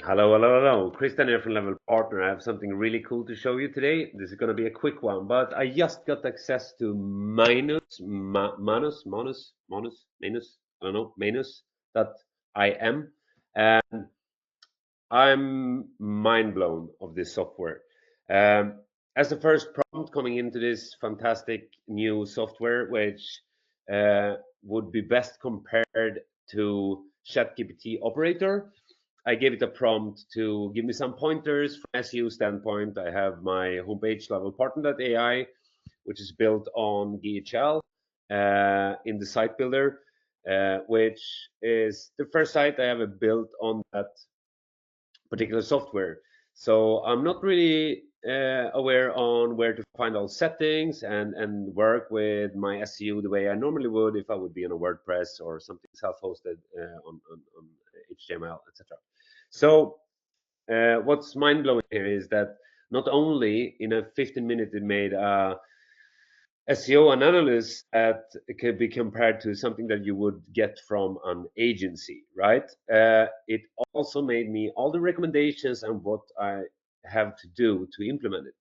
Hello, hello, hello. Christian here from Level Partner. I have something really cool to show you today. This is going to be a quick one, but I just got access to Manus, I don't know, Manus.im, and I'm mind blown of this software. As the first prompt coming into this fantastic new software, which uh, would be best compared to ChatGPT Operator, I gave it a prompt to give me some pointers from SEO standpoint. I have my homepage levelpartner.ai, which is built on GHL in the site builder, which is the first site I ever built on that particular software. So I'm not really aware on where to find all settings and work with my SEO the way I normally would if I would be on a WordPress or something self-hosted on HTML, etc. So what's mind blowing here is that not only in a 15 minute it made a SEO analysis that could be compared to something that you would get from an agency, right? It also made me all the recommendations and what I have to do to implement it.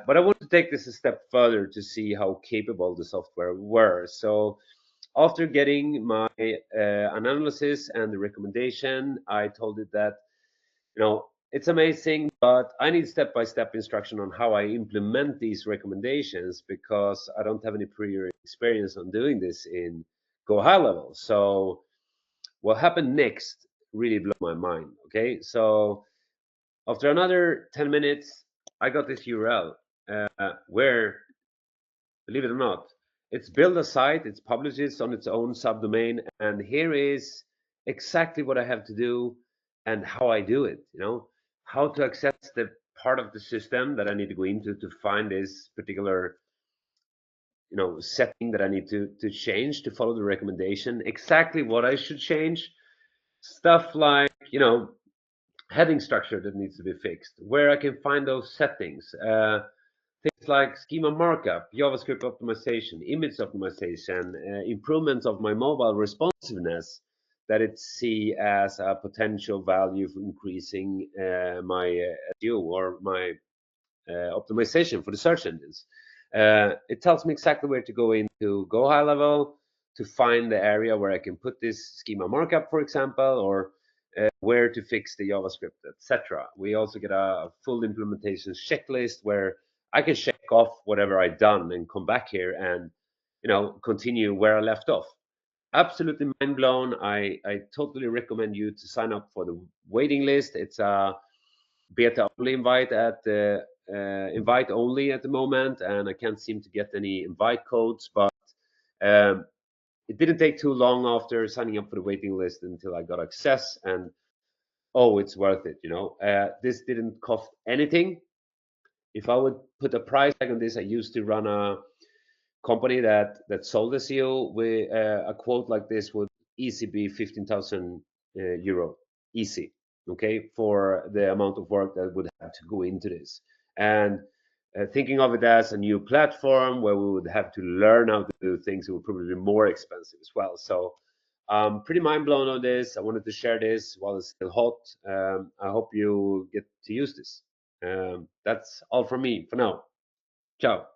But I want to take this a step further to see how capable the software were. So after getting my analysis and the recommendation, I told it that it's amazing, but I need step-by-step instruction on how I implement these recommendations because I don't have any prior experience on doing this in Go High Level. So what happened next really blew my mind. Okay, so after another 10 minutes, I got this URL where, believe it or not, it's built a site, it's publishes on its own subdomain, and here is exactly what I have to do and how I do it, how to access the part of the system that I need to go into to find this particular, setting that I need to change to follow the recommendation, exactly what I should change, stuff like, heading structure that needs to be fixed, where I can find those settings, things like schema markup, JavaScript optimization, image optimization, improvements of my mobile responsiveness that it see as a potential value for increasing my SEO or my optimization for the search engines. It tells me exactly where to go into Go High Level to find the area where I can put this schema markup, for example, or where to fix the JavaScript, etc. We also get a full implementation checklist where I can check off whatever I've done and come back here and continue where I left off. Absolutely mind blown. I totally recommend you to sign up for the waiting list. It's a beta only invite only at the moment, and I can't seem to get any invite codes. But um, it didn't take too long after signing up for the waiting list until I got access, and oh, it's worth it. This didn't cost anything. If I would put a price tag on this, I used to run a company that sold SEO. With a quote like this would easily be 15,000 euro, easy. Okay, for the amount of work that would have to go into this, and thinking of it as a new platform where we would have to learn how to do things, it would probably be more expensive as well. So pretty mind blown on this. I wanted to share this while it's still hot. I hope you get to use this. That's all from me for now. Ciao.